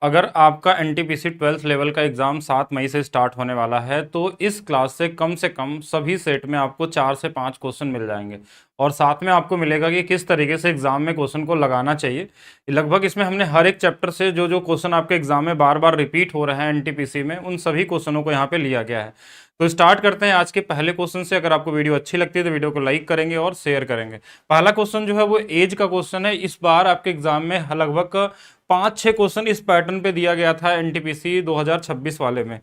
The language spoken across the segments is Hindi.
अगर आपका एनटीपीसी 12th लेवल का एग्ज़ाम 7 मई से स्टार्ट होने वाला है तो इस क्लास से कम सभी सेट में आपको 4 से 5 क्वेश्चन मिल जाएंगे और साथ में आपको मिलेगा कि किस तरीके से एग्ज़ाम में क्वेश्चन को लगाना चाहिए। लगभग इसमें हमने हर एक चैप्टर से जो जो क्वेश्चन आपके एग्ज़ाम में बार बार रिपीट हो रहे हैं एनटीपीसी में, उन सभी क्वेश्चनों को यहाँ पे लिया गया है। तो स्टार्ट करते हैं आज के पहले क्वेश्चन से। अगर आपको वीडियो अच्छी लगती है तो वीडियो को लाइक करेंगे और शेयर करेंगे। पहला क्वेश्चन जो है वो एज का क्वेश्चन है। इस बार आपके एग्जाम में लगभग 5-6 क्वेश्चन इस पैटर्न पे दिया गया था एनटीपीसी 2026 वाले में।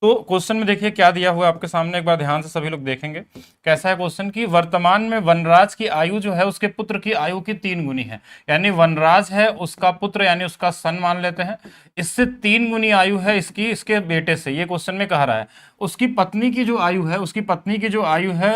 तो क्वेश्चन में देखिए क्या दिया हुआ है आपके सामने, एक बार ध्यान से सभी लोग देखेंगे। कैसा है क्वेश्चन की वर्तमान में वनराज की आयु जो है उसके पुत्र की आयु की 3 गुनी है। यानी वनराज है, उसका पुत्र यानी उसका सन मान लेते हैं, इससे 3 गुनी आयु है इसकी इसके बेटे से, ये क्वेश्चन में कह रहा है। उसकी पत्नी की जो आयु है, उसकी पत्नी की जो आयु है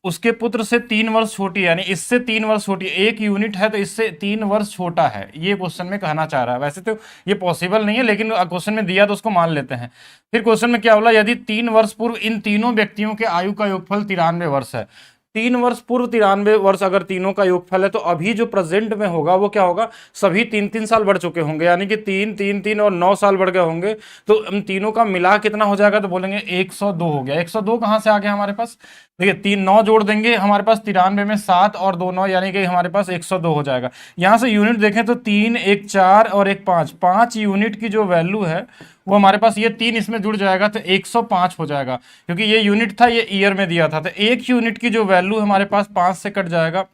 उसके पुत्र से 3 वर्ष छोटी है, यानी इससे 3 वर्ष छोटी, एक यूनिट है तो इससे 3 वर्ष छोटा है, ये क्वेश्चन में कहना चाह रहा है। वैसे तो ये पॉसिबल नहीं है लेकिन क्वेश्चन में दिया तो उसको मान लेते हैं। फिर क्वेश्चन में क्या बोला, यदि 3 वर्ष पूर्व इन तीनों व्यक्तियों के आयु का योगफल 93 वर्ष है। 3 वर्ष पूर्व 93 वर्ष अगर तीनों का योगफल है तो अभी जो प्रेजेंट में होगा वो क्या होगा, सभी 3-3 साल बढ़ चुके होंगे, यानी कि 3-3-3 और 9 साल बढ़ गए होंगे। तो इन तीनों का मिला कितना हो जाएगा, तो बोलेंगे 102 हो गया। 102 कहां से आ गया हमारे पास, देखिए 3-9 जोड़ देंगे हमारे पास 93 में 7 और 2 9, यानी कि हमारे पास 102 हो जाएगा। यहां से यूनिट देखें तो 3 1 4 और 1 5, 5 यूनिट की जो वैल्यू है वो हमारे पास, ये 3 इसमें जुड़ जाएगा तो 105 हो जाएगा, क्योंकि ये यूनिट था, ये ईयर में दिया था। तो एक यूनिट की जो वैल्यू हमारे पास 5 से कट जाएगा,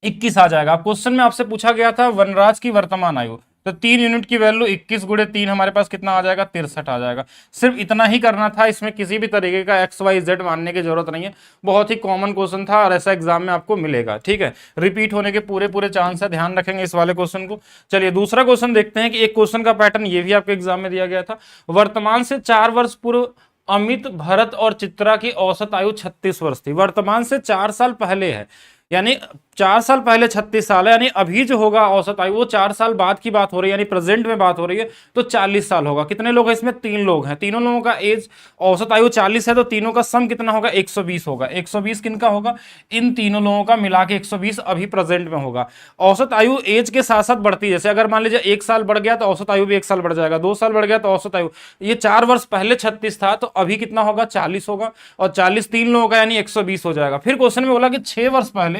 21 आ जाएगा। अब क्वेश्चन में आपसे पूछा गया था वनराज की वर्तमान आयु, तो 3 यूनिट की वैल्यू 21 गुणे 3 हमारे पास कितना आ जाएगा, 63 आ जाएगा। सिर्फ इतना ही करना था, इसमें किसी भी तरीके का एक्स वाई जेड मानने की जरूरत नहीं है। बहुत ही कॉमन क्वेश्चन था और ऐसा एग्जाम में आपको मिलेगा। ठीक है, रिपीट होने के पूरे पूरे चांस है, ध्यान रखेंगे इस वाले क्वेश्चन को। चलिए दूसरा क्वेश्चन देखते हैं कि एक क्वेश्चन का पैटर्न ये भी आपके एग्जाम में दिया गया था। वर्तमान से 4 वर्ष पूर्व अमित, भरत और चित्रा की औसत आयु 36 वर्ष थी। वर्तमान से 4 साल पहले है, यानी 4 साल पहले 36 साल है, यानी अभी जो होगा औसत आयु वो 4 साल बाद की बात हो रही है, यानी प्रेजेंट में बात हो रही है, तो 40 साल होगा। कितने लोग हैं इसमें, 3 लोग हैं, तीनों लोगों का एज औसत आयु 40 है, तो तीनों का सम कितना होगा, 120 होगा। 120 किनका होगा, इन तीनों लोगों का मिला के 120 अभी प्रेजेंट में होगा। औसत आयु एज के साथ साथ बढ़ती है, जैसे अगर मान लीजिए 1 साल बढ़ गया तो औसत आयु भी 1 साल बढ़ जाएगा, 2 साल बढ़ गया तो औसत आयु, ये 4 वर्ष पहले 36 था तो अभी कितना होगा, 40 होगा, और 40 3 लोगों का यानी 120 हो जाएगा। फिर क्वेश्चन में बोला कि 6 वर्ष पहले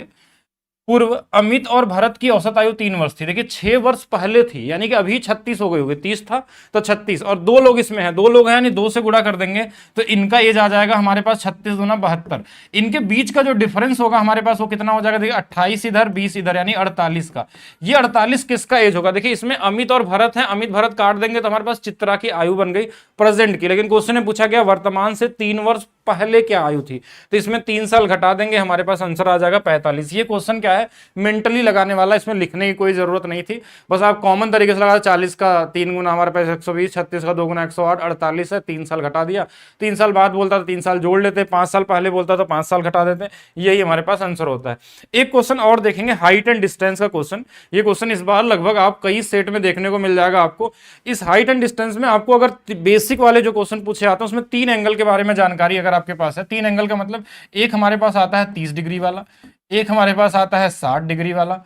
पूर्व अमित और भरत की औसत आयु 3 वर्ष थी। देखिए 6 वर्ष पहले थी, यानी कि अभी 36 हो गई होगी, 30 था तो 36, और 2 लोग इसमें हैं, 2 लोग हैं यानी 2 से गुणा कर देंगे तो इनका एज आ जाएगा हमारे पास 36 दूना 72। इनके बीच का जो डिफरेंस होगा हमारे पास वो कितना हो जाएगा, देखिए 28 इधर 20 इधर, यानी 48 का। ये 48 किसका एज होगा, देखिए इसमें अमित और भरत है, अमित भरत काट देंगे तो हमारे पास चित्रा की आयु बन गई प्रेजेंट की। लेकिन क्वेश्चन में पूछा गया वर्तमान से 3 वर्ष पहले क्या आयु थी, तो इसमें 3 साल घटा देंगे, हमारे पास आंसर आ जाएगा 45। ये क्वेश्चन क्या है, मेंटली लगाने वाला, इसमें लिखने की कोई जरूरत नहीं थी, बस आप कॉमन तरीके से लगा। 40 का 3 गुना हमारे पास 120, 36 का 2 गुना 108, 48 है, 3 साल घटा दिया। 3 साल बाद बोलता तो 3 साल जोड़ लेते, 5 साल पहले बोलता तो 5 साल घटा देते, यही हमारे पास आंसर होता है। एक क्वेश्चन और देखेंगे, हाइट एंड डिस्टेंस का क्वेश्चन। ये क्वेश्चन इस बार लगभग आप कई सेट में देखने को मिल जाएगा आपको। इस हाइट एंड डिस्टेंस में आपको अगर बेसिक वाले जो क्वेश्चन पूछे आते हैं उसमें 3 एंगल के बारे में जानकारी अगर आपके पास है, 3 एंगल का मतलब एक हमारे पास आता है 30 डिग्री वाला, एक हमारे पास आता है 60 डिग्री वाला,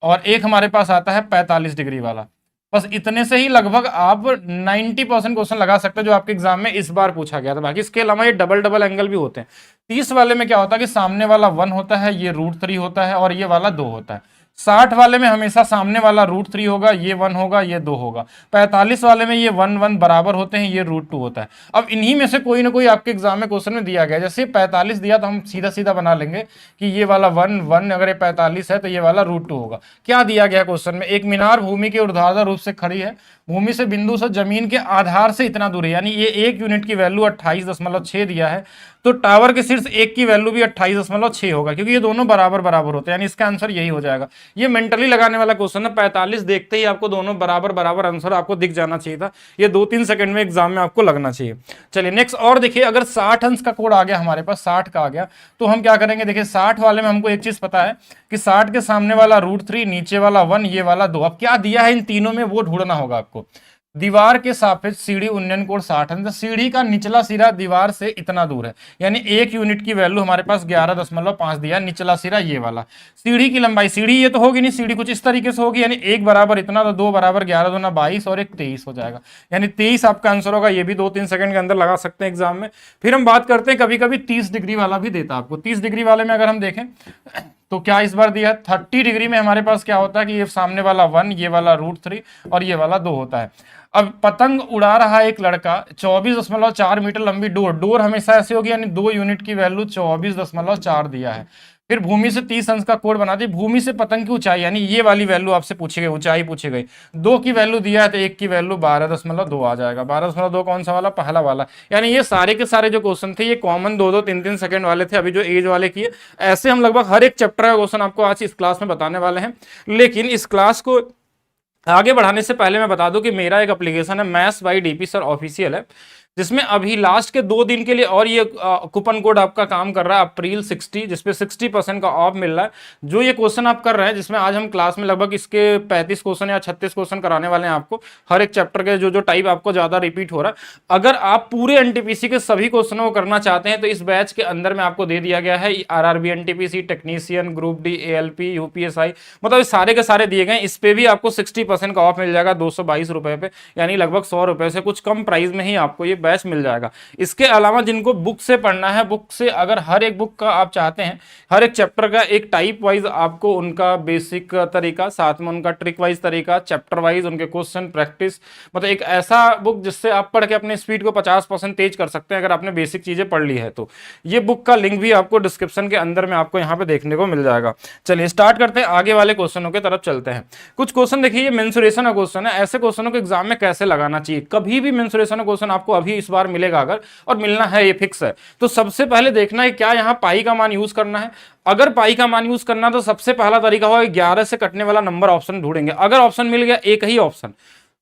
और एक हमारे पास आता है 45 डिग्री वाला। बस इतने से ही लगभग आप 90% क्वेश्चन लगा सकते हैं जो आपके एग्जाम में इस बार पूछा गया था। बाकी इसके अलावा ये डबल डबल एंगल भी होते हैं। 30 वाले में क्या होता है कि सामने वाला 1 होता है, ये √3 होता है, और ये वाला 2 होता है। 60 वाले में हमेशा सामने वाला √3 होगा, ये 1 होगा, ये 2 होगा। 45 वाले में ये 1 1 बराबर होते हैं, ये √2 होता है। अब इन्हीं में से कोई ना कोई आपके एग्जाम में क्वेश्चन में दिया गया, जैसे 45 दिया तो हम सीधा सीधा बना लेंगे कि ये वाला 1 1, अगर ये 45 है तो ये वाला √2 होगा। क्या दिया गया क्वेश्चन में, एक मीनार भूमि के ऊर्ध्वाधर रूप से खड़ी है, भूमि से बिंदु से जमीन के आधार से इतना दूर है, यानी ये एक यूनिट की वैल्यू 28.6 दिया है, तो टावर के शीर्ष एक की वैल्यू भी 28.6 होगा, क्योंकि ये दोनों बराबर बराबर होते हैं, यानी इसका आंसर यही हो जाएगा। ये मेंटली लगाने वाला क्वेश्चन है, 45 देखते ही आपको दोनों बराबर बराबर आंसर आपको दिख जाना चाहिए था। ये 2-3 सेकंड में एग्जाम में आपको लगना चाहिए। चलिए नेक्स्ट और देखिए, अगर 60 अंश का कोड आ गया हमारे पास, 60 का आ गया, तो हम क्या करेंगे, देखिए 60 वाले में हमको एक चीज पता है कि 60 के सामने वाला √3, नीचे वाला 1, ये वाला 2। अब क्या दिया है इन तीनों में वो ढूंढना होगा आपको। दीवार के सापेक्ष सीढ़ी उन्नयन कोण 60 है, तो सीढ़ी का निचला सिरा दीवार से इतना दूर है, यानी 1 यूनिट की वैल्यू हमारे पास 11.5 दिया, निचला सिरा ये वाला। सीढ़ी की लंबाई, सीढ़ी ये तो होगी नहीं, सीढ़ी कुछ इस तरीके से होगी, यानी 1 बराबर इतना, तो 2 बराबर 11 दूना 22 और 1 23 हो जाएगा, यानी 23 आपका आंसर होगा। ये भी 2-3 सेकंड के अंदर लगा सकते हैं एग्जाम में। फिर हम बात करते हैं, कभी कभी 30 डिग्री वाला भी देता है आपको। 30 डिग्री वाले में अगर हम देखें तो क्या इस बार दिया है 30 डिग्री में हमारे पास क्या होता है कि ये सामने वाला 1, ये वाला √3 और ये वाला 2 होता है। अब पतंग उड़ा रहा है एक लड़का, 24.4 मीटर लंबी डोर, डोर हमेशा ऐसे होगी, यानी 2 यूनिट की वैल्यू 24.4 दिया है। फिर भूमि से 30 अंश का कोण बना दी, भूमि से पतंग की ऊंचाई, यानी ये वाली वैल्यू आपसे पूछी गई, ऊंचाई पूछी गई, 2 की वैल्यू दिया है तो 1 की वैल्यू 12.2 आ जाएगा। 12.2 कौन सा वाला, पहला वाला। यानी ये सारे के सारे जो क्वेश्चन थे ये कॉमन 2-2, 3-3 सेकंड वाले थे। अभी जो एज वाले किए, ऐसे हम लगभग हर एक चैप्टर का क्वेश्चन आपको आज इस क्लास में बताने वाले हैं। लेकिन इस क्लास को आगे बढ़ाने से पहले मैं बता दूं कि मेरा एक एप्लीकेशन है maths by DP sir official है, जिसमें अभी लास्ट के 2 दिन के लिए और ये कूपन कोड आपका काम कर रहा है अप्रैल 60, जिसपे 60% का ऑफ मिल रहा है। जो ये क्वेश्चन आप कर रहे हैं, जिसमें आज हम क्लास में लगभग इसके 35 क्वेश्चन या 36 क्वेश्चन कराने वाले हैं आपको, हर एक चैप्टर के जो टाइप आपको ज्यादा रिपीट हो रहा है। अगर आप पूरे एनटीपीसी के सभी क्वेश्चनों को करना चाहते हैं तो इस बैच के अंदर में आपको दे दिया गया है RRB NTPC, technician, group D, ALP, UPSI, मतलब सारे के सारे दिए गए। इस पे भी आपको 60% का ऑफ मिल जाएगा 222 रुपए पे, यानी लगभग 100 रुपए से कुछ कम प्राइस में ही आपको ये बैच मिल जाएगा। इसके अलावा जिनको बुक से पढ़ना है, बुक से अगर हर एक बुक का आप चाहते हैं, हर एक चैप्टर का एक टाइप वाइज आपको उनका बेसिक तरीका, साथ में उनका ट्रिक वाइज तरीका, चैप्टर वाइज उनके क्वेश्चन प्रैक्टिस, मतलब एक ऐसा बुक जिससे आप पढ़ के अपने स्पीड को 50% तेज कर सकते हैं अगर आपने बेसिक चीजें पढ़ ली है तो। ये बुक का लिंक भी आपको डिस्क्रिप्शन के अंदर में आपको यहाँ पे देखने को मिल जाएगा। चलिए स्टार्ट करते हैं, आगे वाले क्वेश्चनों की तरफ चलते हैं। कुछ क्वेश्चन देखिए, ये मेंसुरेशन का क्वेश्चन है। ऐसे क्वेश्चनों को एग्जाम में कैसे लगाना चाहिए, कभी भी मेंसुरेशन का क्वेश्चन आपको अभी इस बार मिलेगा अगर, और मिलना है, ये फिक्स है। तो सबसे पहले देखना है क्या यहाँ पाई का मान यूज करना है। अगर पाई का मान यूज करना तो सबसे पहला तरीका होगा 11 से कटने वाला नंबर ऑप्शन ढूंढेंगे। अगर ऑप्शन मिल गया एक ही ऑप्शन,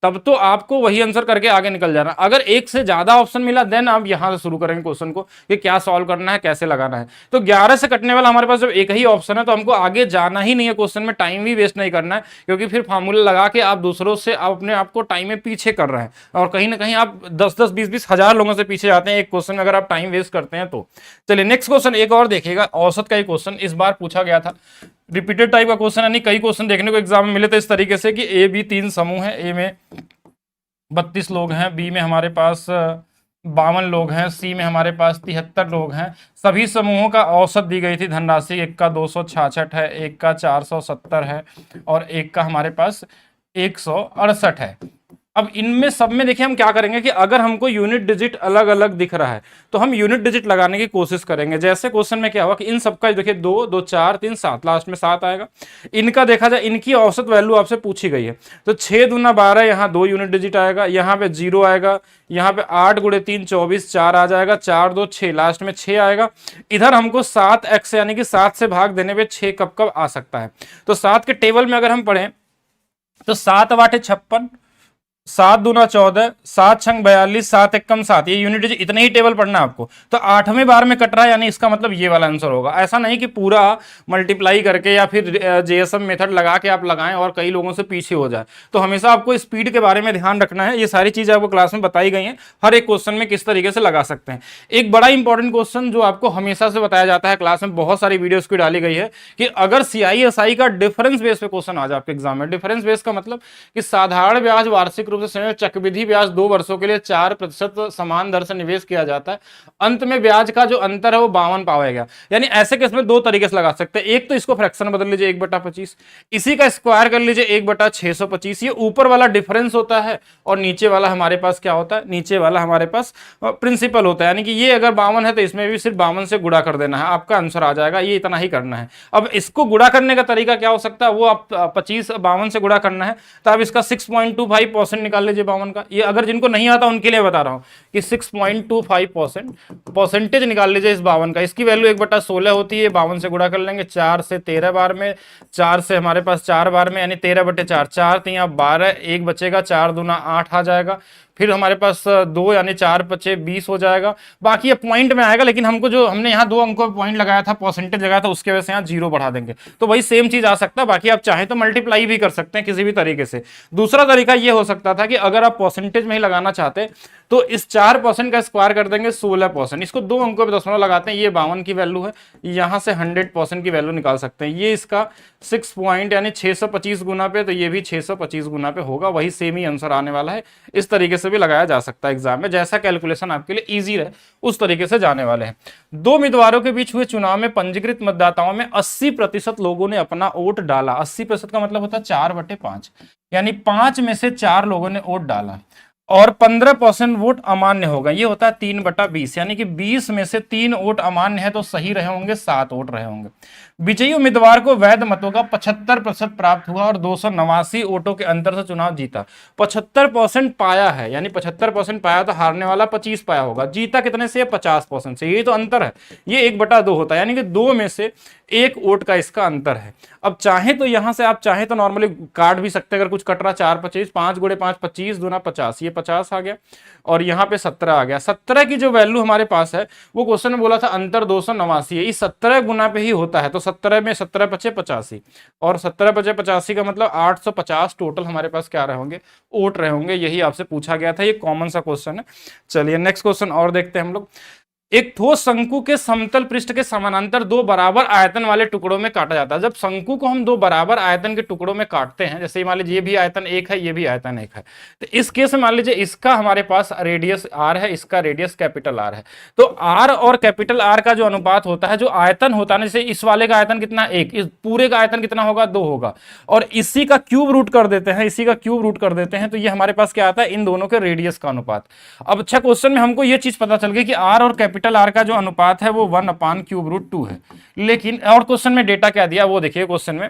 तब तो आपको वही आंसर करके आगे निकल जाना। अगर एक से ज्यादा ऑप्शन मिला देन आप यहां से शुरू करेंगे क्वेश्चन को कि क्या सॉल्व करना है, कैसे लगाना है। तो 11 से कटने वाला हमारे पास जब एक ही ऑप्शन है तो हमको आगे जाना ही नहीं है, क्वेश्चन में टाइम भी वेस्ट नहीं करना है, क्योंकि फिर फार्मूला लगा के आप दूसरों से आप अपने आपको टाइम में पीछे कर रहे हैं, और कहीं ना कहीं आप 10-10, 20-20 हजार लोगों से पीछे जाते हैं एक क्वेश्चन में अगर आप टाइम वेस्ट करते हैं तो। चलिए नेक्स्ट क्वेश्चन एक और देखिएगा, औसत का एक क्वेश्चन इस बार पूछा गया था, रिपीटेड टाइप का क्वेश्चन, यानी कई क्वेश्चन देखने को एग्जाम में मिले थे इस तरीके से कि ए बी 3 समूह है, ए में 32 लोग हैं, बी में हमारे पास 52 लोग हैं, सी में हमारे पास 73 लोग हैं। सभी समूहों का औसत दी गई थी धनराशि, एक का 266 है, एक का 470 है और एक का हमारे पास 168 है। अब इनमें सब में देखिए हम क्या करेंगे कि अगर हमको यूनिट डिजिट अलग अलग दिख रहा है तो हम यूनिट डिजिट लगाने की कोशिश करेंगे। जैसे क्वेश्चन में क्या हुआ कि इन सबका देखिए 2, 2, 4, 3, 7, लास्ट में 7 आएगा। इनका देखा जाए, इनकी औसत वैल्यू आपसे पूछी गई है, तो 6 दूना 12, यहाँ 2 यूनिट डिजिट आएगा, यहाँ पे 0 आएगा, यहाँ पे 8 गुणे 3 24, 4 आ जाएगा, 4 2 6, लास्ट में 6 आएगा। इधर हमको 7x यानी कि 7 से भाग देने पे 6 कब कब आ सकता है। तो 7 के टेबल में अगर हम पढ़ें तो 7 8 56, 7 दूना 14, 7 छंग 42, 7 एकम 7, ये यूनिट डिजिट इतने ही टेबल पढ़ना है आपको। तो 8वें बार में कट रहा है, यानी इसका मतलब ये वाला आंसर होगा। ऐसा नहीं कि पूरा मल्टीप्लाई करके या फिर JSM मेथड लगा के आप लगाएं और कई लोगों से पीछे हो जाए। तो हमेशा आपको स्पीड के बारे में ध्यान रखना है। ये सारी चीजें आपको क्लास में बताई गई हैं, हर एक क्वेश्चन में किस तरीके से लगा सकते हैं। एक बड़ा इंपॉर्टेंट क्वेश्चन जो आपको हमेशा से बताया जाता है, क्लास में बहुत सारी वीडियोस की डाली गई है, कि अगर CISI का डिफरेंस बेस पे क्वेश्चन आ जाए आपके एग्जाम में। डिफरेंस बेस का मतलब कि साधारण ब्याज वार्षिक रूप से चक्रवृद्धि ब्याज 2 वर्षों के लिए 4% समान दर से निवेश किया जाता है, अंत में ब्याज का जो अंतर है वो 52 पाएगा। यानी ऐसे केस में 2 तरीके से लगा सकते हैं। एक तो इसको फ्रैक्शन बदल लीजिए 1/25, इसी का स्क्वायर कर लीजिए 1/625, ये ऊपर वाला डिफरेंस होता है और नीचे वाला हमारे पास क्या होता है, नीचे वाला हमारे पास प्रिंसिपल होता है। यानी कि ये अगर 52 है तो इसमें भी सिर्फ 52 से गुणा कर देना है, आपका आंसर आ जाएगा। ये इतना ही करना है। अब इसको गुणा करने का तरीका क्या हो सकता है, वो आप 52 से गुणा करना है तो आप इसका 6.25% निकाल लीजिए 52 का। ये अगर जिनको नहीं आता उनके लिए बता रहा हूं कि 6.25% परसेंटेज निकाल लीजिए इस 52 का। इसकी वैल्यू 1/16 होती है, 52 से गुणा कर लेंगे 4 से 13 बार में, 4 से हमारे पास 4 बार में, यानी 13/4, 4 3 12, 1 बचेगा, 4 दूना 8 आ जाएगा। फिर हमारे पास 2 यानी 4 5 20 हो जाएगा। बाकी ये पॉइंट में आएगा, लेकिन हमको जो हमने यहाँ 2 अंकों पे पॉइंट लगाया था, परसेंटेज लगाया था, उसके वजह से यहाँ 0 बढ़ा देंगे तो वही सेम चीज आ सकता है। बाकी आप चाहें तो मल्टीप्लाई भी कर सकते हैं किसी भी तरीके से। दूसरा तरीका ये हो सकता रहा था कि अगर आप परसेंटेज में ही लगाना चाहते तो इस 4% का स्क्वायर कर देंगे 16%, इसको 2 अंकों पे दशमलव लगाते हैं, ये 52 की वैल्यू है, यहां से 100% की वैल्यू निकाल सकते हैं। ये इसका 6 पॉइंट यानी 625 गुना पे, तो ये भी 625 गुना पे होगा, वही सेम ही आंसर आने वाला है। इस तरीके से भी लगाया जा सकता है एग्जाम में, जैसा कैलकुलेशन आपके लिए ईजी रहे उस तरीके से जाने वाले हैं। 2 उम्मीदवारों के बीच हुए चुनाव में पंजीकृत मतदाताओं में 80% लोगों ने अपना वोट डाला। 80% का मतलब होता है 4/5, यानी 5 में से 4 लोगों ने वोट डाला, और 15% वोट अमान्य होगा, ये होता है 3/20, यानी कि 20 में से 3 वोट अमान्य है तो सही रहे होंगे, 7 वोट रहे होंगे। विजयी उम्मीदवार को वैध मतों का 75% प्राप्त हुआ और 289 वोटों के अंतर से चुनाव जीता। 75% पाया है, यानी 75% पाया तो हारने वाला 25 पाया होगा, जीता कितने से? 50% से, ये तो अंतर है, ये 1/2 होता है, यानी कि 2 में से 1 वोट का इसका अंतर है। अब चाहे तो यहां से आप चाहे तो नॉर्मली काट भी सकते हैं, अगर कुछ कट रहा 4/25, 5 × 5 25 दूना 50, ये 50 आ गया, और यहाँ पे 17 आ गया। 17 की जो वैल्यू हमारे पास है वो क्वेश्चन में बोला था अंतर 289 है, इस 17 गुना पे ही होता है, तो 17 में 17 × 5 85, और 17 × 5 85 का मतलब 850 टोटल हमारे पास क्या रहे होंगे? वोट रहे होंगे। यही आपसे पूछा गया था, ये कॉमन सा क्वेश्चन है। चलिए नेक्स्ट क्वेश्चन और देखते हैं हम लोग। एक ठोस शंकु के समतल पृष्ठ के समानांतर 2 बराबर आयतन वाले टुकड़ों में काटा जाता है। जब शंकु को हम 2 बराबर आयतन के टुकड़ों में काटते हैं, जैसे मान लीजिए ये भी आयतन 1 है, ये भी आयतन 1 है, तो इस केस में मान लीजिए इसका हमारे पास रेडियस r है, इसका रेडियस कैपिटल R है, तो r और कैपिटल R का जो अनुपात होता है, जो आयतन होता है, जैसे इस वाले का आयतन कितना 1, इस पूरे का आयतन कितना होगा? 2 होगा, और इसी का क्यूब रूट कर देते हैं, इसी का क्यूब रूट कर देते हैं, तो ये हमारे पास क्या आता है? इन दोनों के रेडियस का अनुपात। अब अच्छा क्वेश्चन में हमको ये चीज पता चल गई कि r और कैपिटल R का जो अनुपात है वो 1/√2 है, लेकिन और क्वेश्चन में डेटा क्या दिया वो देखिए। क्वेश्चन में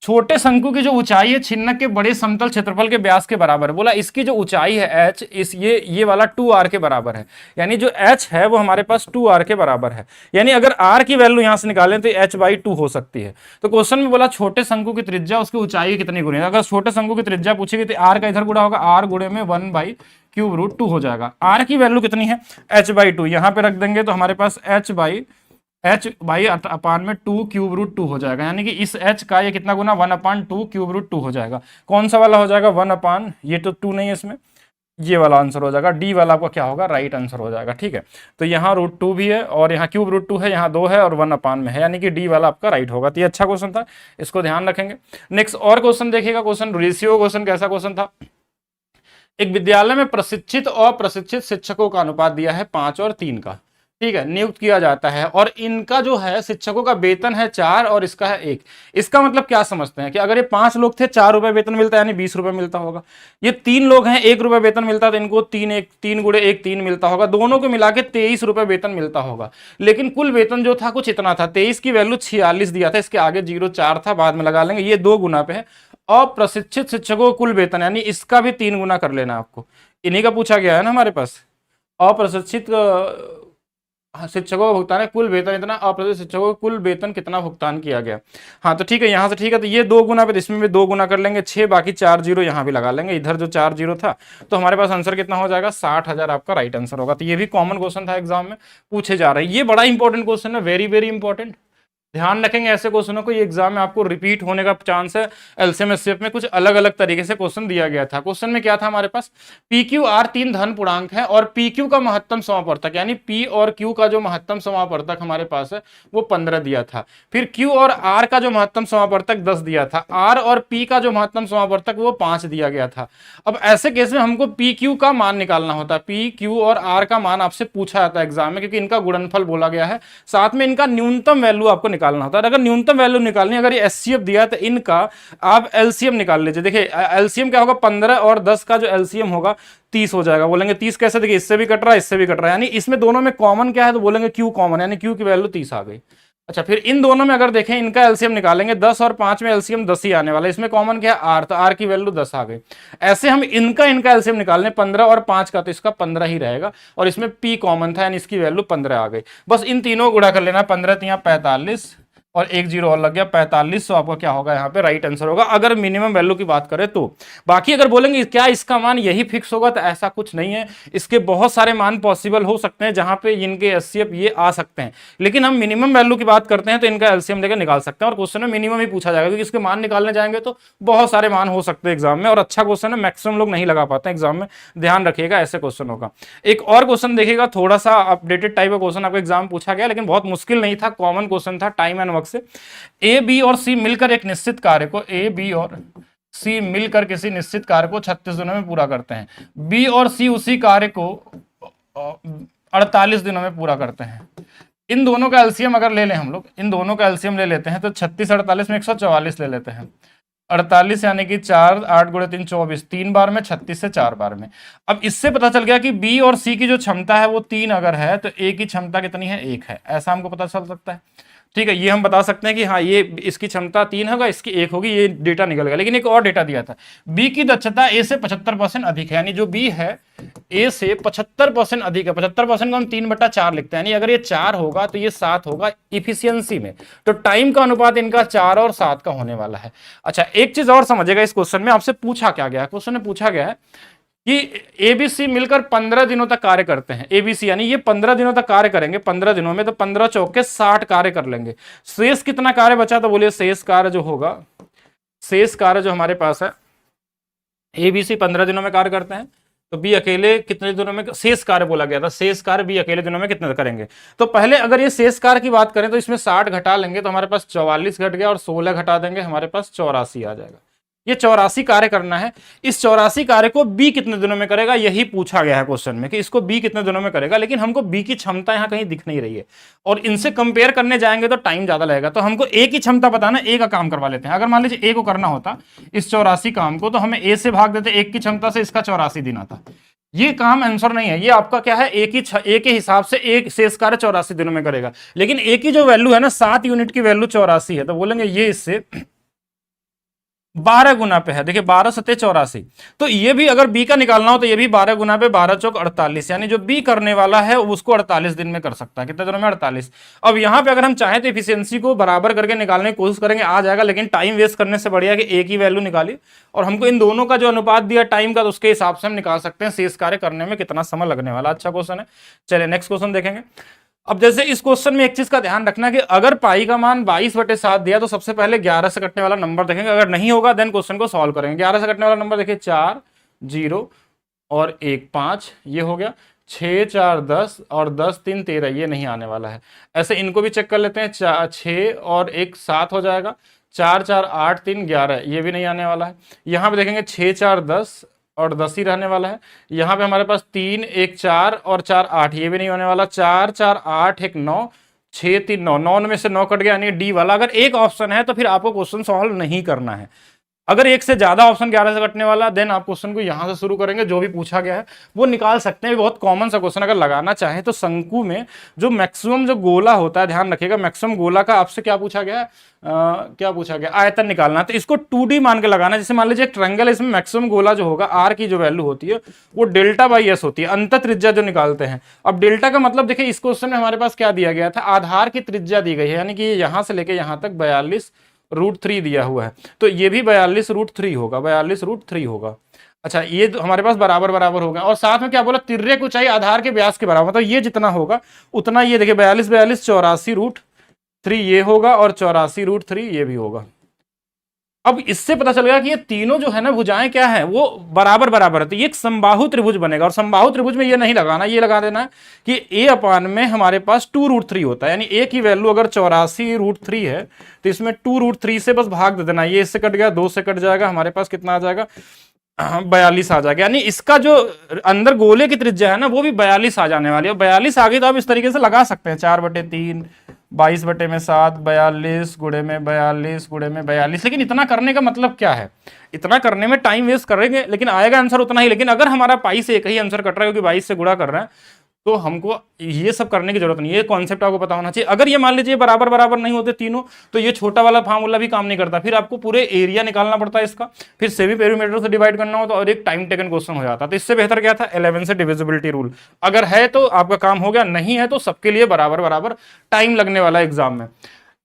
छोटे शंकु की जो ऊंचाई है छिन्नक के बड़े समतल क्षेत्रफल के व्यास के बराबर है। बोला इसकी जो ऊंचाई है h, इस ये वाला 2r के बराबर है, यानी जो h है वो हमारे पास 2r के बराबर है, यानी अगर r की वैल्यू यहां से निकालें तो h/2 हो सकती है। तो क्वेश्चन में बोला छोटे शंकु की त्रिज्या उसकी ऊंचाई कितनी गुनी है। अगर छोटे शंकु की त्रिज्या पूछेगी तो r का इधर गुणा होगा, r गुणे में 1/√2 हो जाएगा। r की वैल्यू कितनी है? h/2, यहां पे रख देंगे तो हमारे पास h/2 क्यूब रूट 2 हो जाएगा, यानी कि इस h का ये कितना गुना? 1/2 क्यूब रूट 2 हो जाएगा। कौन सा वाला हो जाएगा? 1/, ये तो 2 नहीं है इसमें, ये वाला आंसर हो जाएगा, डी वाला आपका क्या होगा? राइट आंसर हो जाएगा। ठीक है, तो यहाँ √2 भी है और यहाँ क्यूब रूट 2 है, यहाँ 2 है और 1/, में है, यानी कि डी वाला आपका राइट होगा। तो ये अच्छा क्वेश्चन था, इसको ध्यान रखेंगे। नेक्स्ट और क्वेश्चन देखिएगा, क्वेश्चन रेशियो क्वेश्चन। कैसा क्वेश्चन था? एक विद्यालय में प्रशिक्षित और प्रशिक्षित शिक्षकों का अनुपात दिया है 5 और 3 का, ठीक है, नियुक्त किया जाता है, और इनका जो है शिक्षकों का वेतन है 4 और इसका है 1। इसका मतलब क्या समझते हैं कि अगर ये 5 लोग थे, 4 रुपए वेतन मिलता है, यानी 20 रुपए मिलता होगा। ये 3 लोग हैं, 1 रुपए वेतन मिलता है, तो इनको 3 × 1 3 मिलता होगा, दोनों को मिला के 23 रुपए वेतन मिलता होगा। लेकिन कुल वेतन जो था कुछ इतना था, 23 की वैल्यू 46 दिया था, इसके आगे 0.4 था, बाद में लगा लेंगे, ये 2 गुना पे है। अप्रशिक्षित शिक्षकों को कुल वेतन, यानी इसका भी 3 गुना कर लेना आपको, इन्हीं का पूछा गया है ना हमारे पास। अप्रशिक्षित शिक्षकों को भुगतान है कुल वेतन इतना, अप्रशिक्षित शिक्षकों को कुल वेतन कितना भुगतान किया गया। हाँ तो ठीक है, यहाँ से ठीक है, तो ये 2 गुना पे, इसमें भी 2 गुना कर लेंगे 6, बाकी 4 जीरो यहाँ भी लगा लेंगे, इधर जो 4 जीरो था, तो हमारे पास आंसर कितना हो जाएगा? 60,000 आपका राइट आंसर होगा। तो ये भी कॉमन क्वेश्चन था, एग्जाम में पूछे जा रहे हैं, ये बड़ा इंपॉर्टेंट क्वेश्चन है, वेरी वेरी इंपॉर्टेंट। ध्यान रखेंगे ऐसे क्वेश्चनों को, ये एग्जाम में आपको रिपीट होने का चांस है। एलसीएम एचसीएफ में कुछ अलग अलग तरीके से क्वेश्चन दिया गया था। क्वेश्चन में क्या था हमारे पास? पी क्यू आर 3 धन पूर्णांक है और पी क्यू का महत्तम समापवर्तक, यानी पी और क्यू का जो महत्तम समापवर्तक हमारे पास है वो 15 दिया था। फिर क्यू और आर का जो महत्तम समापवर्तक 10 दिया था, आर और पी का जो महत्तम समापवर्तक वो 5 दिया गया था। अब ऐसे केस में हमको पी क्यू का मान निकालना होता है, पी क्यू और आर का मान आपसे पूछा जाता है एग्जाम में, क्योंकि इनका गुणनफल बोला गया है, साथ में इनका न्यूनतम वैल्यू आपको निकालना होता है। अगर न्यूनतम वैल्यू निकालनी, अगर ये एचसीएफ दिया तो इनका आप एलसीएम निकाल लीजिए। देखिए एलसीएम क्या होगा? 15 और 10 का जो एलसीएम होगा 30 हो जाएगा। बोलेंगे 30 कैसे? देखिए इससे भी कट रहा है, इससे भी कट रहा है, यानी इसमें दोनों में कॉमन क्या है? तो बोलेंगे क्यू कॉमन, यानी क्यू की वैल्यू 30 आ गई। अच्छा, फिर इन दोनों में अगर देखें इनका एलसीएम निकालेंगे, 10 और 5 में एलसीएम 10 ही आने वाला है, इसमें कॉमन क्या है? आर, तो आर की वैल्यू 10 आ गई। ऐसे हम इनका एलसीएम निकालने 15 और 5 का, तो इसका 15 ही रहेगा, और इसमें पी कॉमन था, यानी इसकी वैल्यू 15 आ गई। बस इन तीनों गुणा कर लेना, 15 × 45 और एक जीरो और लग गया 45, तो आपका क्या होगा यहाँ पे राइट आंसर होगा, अगर मिनिमम वैल्यू की बात करें तो। बाकी अगर बोलेंगे क्या इसका मान यही फिक्स होगा, तो ऐसा कुछ नहीं है, इसके बहुत सारे मान पॉसिबल हो सकते हैं जहां पे इनके एचसीएफ ये आ सकते हैं, लेकिन हम मिनिमम वैल्यू की बात करते हैं तो इनका एलसीएम लेकर निकाल सकते हैं, और क्वेश्चन में मिनिमम ही पूछा जाएगा, क्योंकि इसके मान निकालने जाएंगे तो बहुत सारे मान हो सकते हैं एग्जाम में, और अच्छा क्वेश्चन है, मैक्सिमम लोग नहीं लगा पाते एग्जाम में, ध्यान रखिएगा ऐसे क्वेश्चन होगा। एक और क्वेश्चन देखिएगा, थोड़ा सा अपडेटेड टाइप का क्वेश्चन आपको एग्जाम पूछा गया, लेकिन बहुत मुश्किल नहीं था, कॉमन क्वेश्चन था टाइम एंड वर्क से। ए बी और सी मिलकर एक निश्चित कार्य को, ए बी और सी मिलकर किसी निश्चित कार्य को 36 दिनों में पूरा करते हैं, बी और सी उसी कार्य को 48 दिनों में पूरा करते हैं। इन दोनों का एलसीएम अगर ले लें हम लोग, इन दोनों का एलसीएम ले लेते हैं तो 36 48 में 144 ले लेते हैं, 48 यानी कि 4 8 गुणे 3 24, 3 बार में, 36 से 4 बार में। अब इससे पता चल गया कि बी और सी की जो क्षमता है वो 3 अगर है तो ए की क्षमता कितनी है, 1 है, ऐसा हमको पता चल सकता है। ठीक है, ये हम बता सकते हैं कि हाँ ये इसकी क्षमता 3 होगा, इसकी 1 होगी, ये डेटा निकल गया। लेकिन एक और डेटा दिया था, बी की दक्षता ए से 75% अधिक है, यानी जो बी है ए से 75% अधिक है। 75% को हम 3/4 लिखते हैं, यानी अगर ये 4 होगा तो ये 7 होगा इफिशियंसी में, तो टाइम का अनुपात इनका 4 और 7 का होने वाला है। अच्छा, एक चीज और समझेगा, इस क्वेश्चन में आपसे पूछा क्या गया है, क्वेश्चन में पूछा गया है कि एबीसी मिलकर 15 दिनों तक कार्य करते हैं, एबीसी यानी ये 15 दिनों तक कार्य करेंगे, 15 दिनों में तो 15 चौके 60 कार्य कर लेंगे। शेष कितना कार्य बचा, तो बोलिए शेष कार्य जो होगा, शेष कार्य जो हमारे पास है, एबीसी 15 दिनों में कार्य करते हैं, तो बी अकेले कितने दिनों में, शेष कार्य बोला गया था, शेष कार्य बी अकेले दिनों में कितने करेंगे। तो पहले अगर ये शेष कार्य की बात करें तो इसमें 60 घटा लेंगे तो हमारे पास 44 घट गया, और 16 घटा देंगे हमारे पास 84 आ जाएगा। ये 84 कार्य करना है, इस 84 कार्य को बी कितने दिनों में करेगा, यही पूछा गया है क्वेश्चन में कि इसको बी कितने दिनों में करेगा, लेकिन हमको बी की क्षमता यहां कहीं दिख नहीं रही है, और इनसे कंपेयर करने जाएंगे तो टाइम ज्यादा लगेगा, तो हमको ए की क्षमता बताना, ए का काम करवा लेते हैं। अगर मान लीजिए ए को करना होता इस 84 काम को, तो हमें ए से भाग देते, एक की क्षमता से इसका 84 दिन आता। ये काम आंसर नहीं है, ये आपका क्या है, ए के हिसाब से एक शेष कार्य 84 दिनों में करेगा, लेकिन ए की जो वैल्यू है ना 7 यूनिट की वैल्यू 84 है, तो बोलेंगे ये इससे 12 गुना पे है। देखिए 12 सत्ते 84, तो ये भी अगर बी का निकालना हो तो ये भी 12 गुना पे 12 चौक 48, यानी जो बी करने वाला है उसको 48 दिन में कर सकता है, कितने दिनों में, 48। अब यहां पे अगर हम चाहें तो एफिशिएंसी को बराबर करके निकालने की कोशिश करेंगे, आ जाएगा, लेकिन टाइम वेस्ट करने से बढ़िया कि ए की वैल्यू निकाली, और हमको इन दोनों का जो अनुपात दिया टाइम का, तो उसके हिसाब से हम निकाल सकते हैं शेष कार्य करने में कितना समय लगने वाला। अच्छा क्वेश्चन है, चलिए नेक्स्ट क्वेश्चन देखेंगे। अब जैसे इस क्वेश्चन में एक चीज का ध्यान रखना कि अगर पाई का मान 22/7 दिया तो सबसे पहले 11 से कटने वाला नंबर देखेंगे, अगर नहीं होगा देन क्वेश्चन को सॉल्व करेंगे। 11 से कटने वाला नंबर देखिए 4 0 और 1 5, ये हो गया। 6 4 10 और 10 3 13, ये नहीं आने वाला है। ऐसे इनको भी चेक कर लेते हैं, 6 और 1 7 हो जाएगा, 4 4 8 3 11, ये भी नहीं आने वाला है। यहाँ पे देखेंगे 6 4 10 और 10 ही रहने वाला है। यहाँ पे हमारे पास 3 1 4 और 4 8, ये भी नहीं होने वाला। 4 4 8 1 9, 6 3 9, 9 में से 9 कट गया, यानी डी वाला। अगर एक ऑप्शन है तो फिर आपको क्वेश्चन सॉल्व नहीं करना है। अगर एक से ज्यादा ऑप्शन 11 से कटने वाला, देन आप क्वेश्चन को यहां से शुरू करेंगे, जो भी पूछा गया है वो निकाल सकते हैं। बहुत कॉमन सा क्वेश्चन, अगर लगाना चाहें तो शंकु में जो मैक्सिमम जो गोला होता है, ध्यान रखिएगा, मैक्सिमम गोला का आपसे क्या पूछा गया है, क्या पूछा गया, आयतन निकालना। तो इसको 2D मान के लगाना। जैसे मान लीजिए एक ट्रायंगल है, इसमें मैक्सिमम गोला जो होगा, आर की जो वैल्यू होती है वो डेल्टा बाई एस होती है, अंत त्रिज्या जो निकालते हैं। अब डेल्टा का मतलब देखिए, इस क्वेश्चन में हमारे पास क्या दिया गया था, आधार की त्रिज्या दी गई है, यानी कि यहां से लेके यहां तक 42√3 दिया हुआ है, तो ये भी 42√3 होगा, 42√3 होगा। अच्छा, ये तो हमारे पास बराबर बराबर हो गया, और साथ में क्या बोला, तिर्यक ऊंचाई आधार के व्यास के बराबर, मतलब ये जितना होगा उतना, ये देखिए 42 42 84√3 ये होगा, और 84√3 ये भी होगा। अब इससे पता चल गया कि ये तीनों जो है ना भुजाएं क्या है, वो बराबर बराबर है, तो ये एक समबाहु त्रिभुज बनेगा। और समबाहु त्रिभुज में ये नहीं लगाना, ये लगा देना है कि ए अपान में हमारे पास 2√3 होता है, यानी ए की वैल्यू अगर 84√3 है तो इसमें 2√3 से बस भाग दे देना। ये इससे कट गया, 2 से कट जाएगा, हमारे पास कितना आ जाएगा, 42 आ जाएगा। यानी इसका जो अंदर गोले की त्रिज्या है ना, वो भी 42 आ जाने वाली है। 42 आ गई तो आप इस तरीके से लगा सकते हैं, 4/3 22/7 42 गुणे में 42 गुणे में 42। लेकिन इतना करने का मतलब क्या है, इतना करने में टाइम वेस्ट करेंगे, लेकिन आएगा आंसर उतना ही। लेकिन अगर हमारा पाई से एक ही आंसर कट रहा है, क्योंकि 22 से गुणा कर रहे हैं, तो हमको ये सब करने की जरूरत नहीं है। ये कॉन्सेप्ट आपको पता होना चाहिए। अगर ये मान लीजिए बराबर बराबर नहीं होते तीनों, तो ये छोटा वाला फार्मूला भी काम नहीं करता, फिर आपको पूरे एरिया निकालना पड़ता है इसका, फिर सेमी पेरीमीटर से डिवाइड करना होता, और एक टाइम टेकन क्वेश्चन हो जाता। तो इससे बेहतर क्या था, 11 से डिविजिबिलिटी रूल। अगर है तो आपका काम हो गया, नहीं है तो सबके लिए बराबर बराबर टाइम लगने वाला एग्जाम में।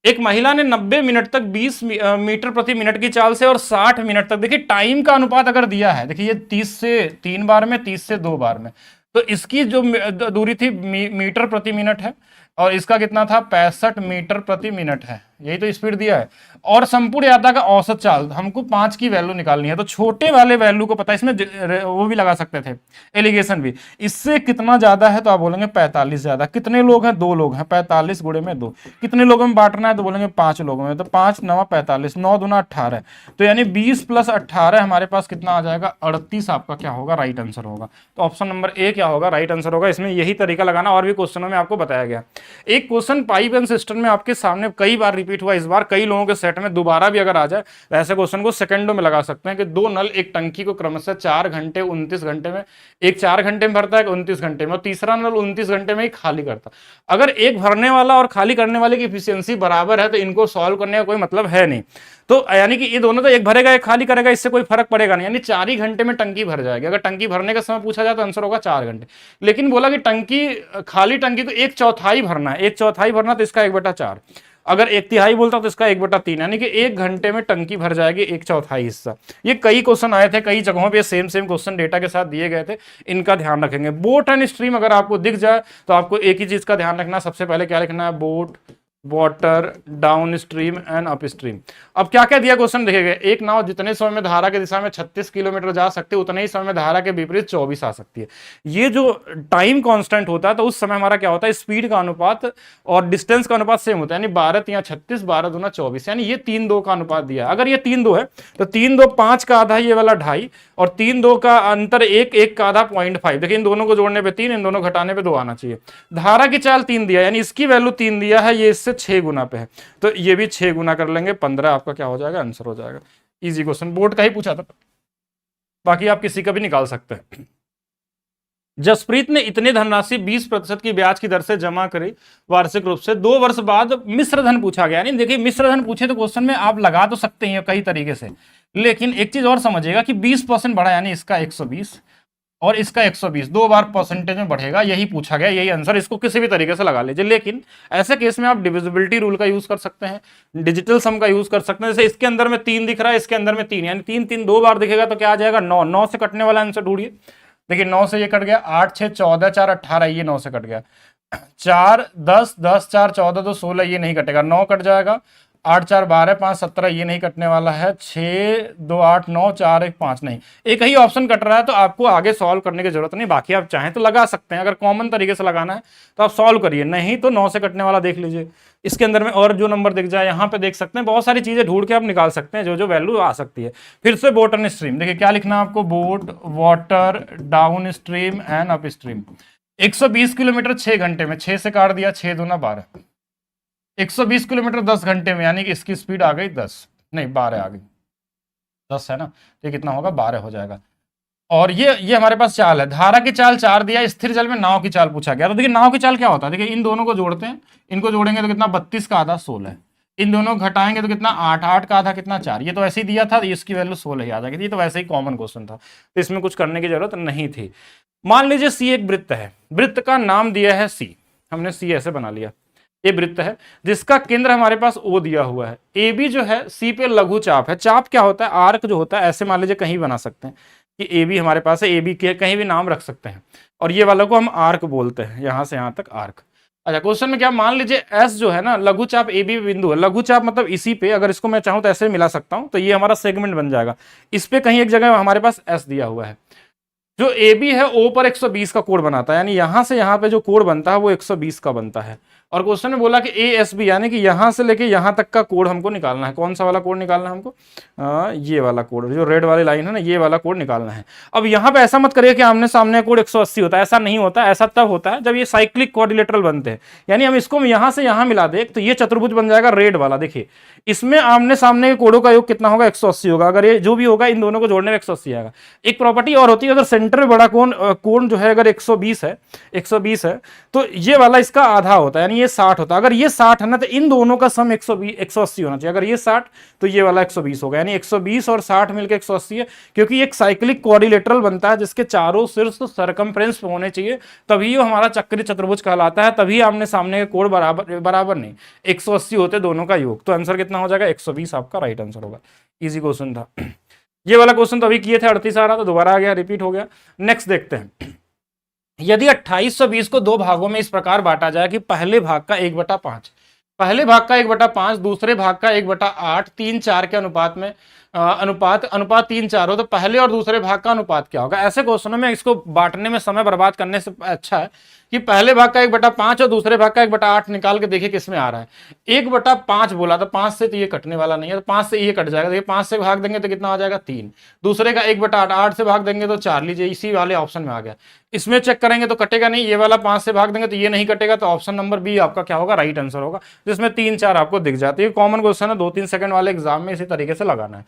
एक महिला ने 90 मिनट तक 20 मीटर प्रति मिनट की चाल से और 60 मिनट तक, देखिए टाइम का अनुपात अगर दिया है, देखिए ये 30 से 3 बार में, 30 से 2 बार में, तो इसकी जो दूरी थी मीटर प्रति मिनट है, और इसका कितना था 65 मीटर प्रति मिनट है, यही तो स्पीड दिया है। और संपूर्ण यात्रा का औसत चाल हमको 5 की वैल्यू निकालनी है, तो छोटे वाले वैल्यू को पता है, इसमें वो भी लगा सकते थे एलिगेशन भी, इससे कितना ज्यादा है तो आप बोलेंगे 45 ज्यादा। कितने लोग हैं, 2 लोग हैं, 45 गुणे में 2, कितने लोगों में बांटना है तो बोलेंगे 5 लोगों में, तो 5 9 45, 9 दूना 18, तो यानी 20 + 18 हमारे पास कितना आ जाएगा 38, आपका क्या होगा राइट आंसर होगा। तो ऑप्शन नंबर ए क्या होगा राइट आंसर होगा। इसमें यही तरीका लगाना, और भी क्वेश्चनों में आपको बताया गया। एक क्वेश्चन पाइप एंड सिस्टम में आपके सामने कई बार रिपीट हुआ, इस बार कई लोगों के सेट में दोबारा भी अगर आ जाए तो ऐसे क्वेश्चन को सेकंडों में लगा सकते हैं कि 2 नल एक टंकी को क्रमशः 4 घंटे 29 घंटे में, एक 4 घंटे में भरता है, 29 घंटे में, और तीसरा नल 29 घंटे में ही खाली करता। अगर एक भरने वाला और खाली करने वाले की एफिशिएंसी बराबर है तो इनको सॉल्व करने का कोई मतलब है नहीं। तो यानी कि ये दोनों तो एक भरेगा एक खाली करेगा, इससे कोई फर्क पड़ेगा नहीं, यानी 4 ही घंटे में टंकी भर जाएगी। अगर टंकी भरने का समय पूछा जाए तो आंसर होगा 4 घंटे। लेकिन बोला कि टंकी खाली टंकी को 1/4 भरना है, 1/4 भरना, तो इसका 1/4। अगर 1/3 बोलता तो इसका 1/3, यानी कि 1 घंटे में टंकी भर जाएगी 1/4 हिस्सा। ये कई क्वेश्चन आए थे, कई जगहों पे सेम क्वेश्चन डेटा के साथ दिए गए थे, इनका ध्यान रखेंगे। बोट एंड स्ट्रीम अगर आपको दिख जाए तो आपको एक ही चीज का ध्यान रखना, सबसे पहले क्या लिखना है, boat, water, down stream and up stream. अब क्या क्या दिया क्वेश्चन देखेंगे, एक नाव जितने समय में धारा की दिशा में 36 किलोमीटर जा सकती है उतने ही समय में धारा के विपरीत 24 आ सकती है। ये जो टाइम कांस्टेंट होता है तो उस समय हमारा क्या होता है, स्पीड का अनुपात और डिस्टेंस का अनुपात सेम होता है, यानी 12 × 36, 12 दूना 24, यानी ये 3:2 का अनुपात दिया। अगर ये 3:2 है तो 3:2 5 का आधा, ये वाला 2.5, और 3:2 का अंतर 1, 1 का आधा 0.5। देखिए इन दोनों को जोड़ने पे 3, इन दोनों घटाने पे 2 आना चाहिए। धारा की चाल 3 दिया, यानी इसकी वैल्यू 3 दिया है, ये इससे 6 गुना पे है, तो ये भी 6 गुना कर लेंगे, 15 आपका क्या हो जाएगा आंसर हो जाएगा। इजी क्वेश्चन, बोर्ड का ही पूछा था, बाकी आप किसी का भी निकाल सकते हैं। जसप्रीत ने इतने धनराशि 20% की ब्याज की दर से जमा करी वार्षिक रूप से, 2 वर्ष बाद मिश्र धन पूछा गया। नहीं देखिए मिश्र धन पूछे तो क्वेश्चन में आप लगा तो सकते हैं कई तरीके से, लेकिन एक चीज और समझिएगा कि 20% बढ़ा, यानी इसका 120 और इसका 120, 2 बार परसेंटेज में बढ़ेगा, यही पूछा गया, यही आंसर। इसको किसी भी तरीके से लगा लीजिए, लेकिन ऐसे केस में आप डिविजिबिलिटी रूल का यूज कर सकते हैं, डिजिटल सम का यूज कर सकते हैं। जैसे इसके अंदर में 3 दिख रहा है, इसके अंदर में 3, यानी 3 3 2 बार दिखेगा तो क्या आ जाएगा 9, 9 से कटने वाला आंसर ढूंढिए। देखिए 9 से ये कट गया, 8 6 14, 4 18, ये 9 से कट गया, 4 10, 10 4 14 तो 16, ये नहीं कटेगा, 9 कट जाएगा, 8 4 12, 5 17, ये नहीं कटने वाला है, 6 2 8 9, 4 1 5, नहीं, एक ही ऑप्शन कट रहा है, तो आपको आगे सॉल्व करने की जरूरत नहीं। बाकी आप चाहें तो लगा सकते हैं, अगर कॉमन तरीके से लगाना है तो आप सॉल्व करिए, नहीं तो 9 से कटने वाला देख लीजिए। इसके अंदर में और जो नंबर दिख जाए यहाँ पे देख सकते हैं, बहुत सारी चीजें ढूंढ के आप निकाल सकते हैं जो जो वैल्यू आ सकती है। फिर से बोट एंड स्ट्रीम, देखिए क्या लिखना है आपको, boat, water, down stream and up stream. 120 kilometre 6 घंटे में, 6 से काट दिया, 6 दूना 12, 120 किलोमीटर 10 घंटे में, यानी कि इसकी स्पीड आ गई 10, नहीं 12 आ गई, 10 है ना, तो कितना होगा 12 हो जाएगा। और ये हमारे पास चाल है, धारा की चाल 4 दिया, स्थिर जल में नाव की चाल पूछा गया। तो देखिए नाव की चाल क्या होता है, देखिए इन दोनों को जोड़ते हैं, इनको जोड़ेंगे तो कितना 32 का आधा 16, इन दोनों घटाएंगे तो कितना 8, 8 का आधा कितना 4, ये तो ऐसे ही दिया था, इसकी वैल्यू 16 ही आ जाएगी। ये तो वैसे ही कॉमन क्वेश्चन था, तो इसमें कुछ करने की जरूरत नहीं थी। मान लीजिए सी एक वृत्त है, वृत्त का नाम दिया है सी, हमने सी ऐसे बना लिया, ये वृत्त है जिसका केंद्र हमारे पास ओ दिया हुआ है, ए बी जो है सी पे लघु चाप है। चाप क्या होता है, आर्क जो होता है, ऐसे मान लीजिए कहीं बना सकते हैं कि ए बी हमारे पास है, ए बी के कहीं भी नाम रख सकते हैं, और ये वाला को हम आर्क बोलते हैं, यहां से यहां तक आर्क। अच्छा क्वेश्चन में क्या, मान लीजिए एस जो है ना लघु चाप ए बी बिंदु है, लघु चाप मतलब इसी पे, अगर इसको मैं चाहूं तो ऐसे मिला सकता हूं, तो ये हमारा सेगमेंट बन जाएगा। इस पे कहीं एक जगह हमारे पास एस दिया हुआ है, जो ए बी है ओ पर 120 का कोण बनाता है, यानी यहां से यहां पे जो कोण बनता है वो 120 का बनता है। और क्वेश्चन में बोला कि ए एस बी, यानी कि यहां से लेके यहां तक का कोण हमको निकालना है। कौन सा वाला कोण निकालना है हमको, ये वाला कोण, जो रेड वाली लाइन है ना, ये वाला कोण निकालना है। अब यहां पे ऐसा मत करिए कि आमने सामने कोण 180 होता है, ऐसा नहीं होता, ऐसा तब होता है जब ये साइक्लिक क्वाड्रिलेटरल बनते हैं, यानी हम इसको यहां से यहां मिला दे तो ये चतुर्भुज बन जाएगा रेड वाला। देखिए इसमें आमने सामने के कोणों का योग कितना होगा, 180 होगा, अगर ये जो भी होगा इन दोनों को जोड़ने में 180 आएगा। एक प्रॉपर्टी और होती है, अगर सेंटर में बड़ा कोण जो है अगर 120 है, 120 है, तो ये वाला इसका आधा होता है, यानी ये 60 होता, अगर ये 60 है ना तो इन दोनों का सम 120 180 होना चाहिए, अगर ये 60 तो ये वाला 120 होगा, यानी 120 और 60 मिलकर 180 है, क्योंकि एक साइक्लिक क्वाड्रिलेटरल बनता है जिसके चारों शीर्ष सरकमफ्रेंस पे होने चाहिए, तभी वो हमारा चक्रीय चतुर्भुज कहलाता है, तभी आमने सामने के कोण बराबर नहीं 180 होते दोनों का योग। तो आंसर कितना हो जाएगा 120 आपका राइट आंसर होगा। इजी क्वेश्चन था ये वाला क्वेश्चन, तो अभी किए थे 38 आ रहा तो दोबारा आ गया, रिपीट हो गया। नेक्स्ट देखते हैं, यदि 2820 को दो भागों में इस प्रकार बांटा जाए कि पहले भाग का 1/5, पहले भाग का 1/5, दूसरे भाग का 1/8, 3:4 के अनुपात में अनुपात 3:4 हो, तो पहले और दूसरे भाग का अनुपात क्या होगा। ऐसे क्वेश्चनों में इसको बांटने में समय बर्बाद करने से अच्छा है कि पहले भाग का 1/5 और दूसरे भाग का 1/8 निकाल के देखिए किसमें आ रहा है। 1/5 बोला तो 5 से तो ये कटने वाला नहीं है, तो 5 से ये कट जाएगा, देखिए 5 से भाग देंगे तो कितना हो जाएगा 3, दूसरे का 1/8, 8 से भाग देंगे तो 4, लीजिए इसी वाले ऑप्शन में आ गया। इसमें चेक करेंगे तो कटेगा नहीं, ये वाला 5 से भाग देंगे तो ये नहीं कटेगा, तो ऑप्शन नंबर बी आपका क्या होगा राइट आंसर होगा, जिसमें 3-4 आपको दिख जाते हैं। कॉमन क्वेश्चन है, 2-3 सेकंड वाले एग्जाम में इसी तरीके से लगाना है।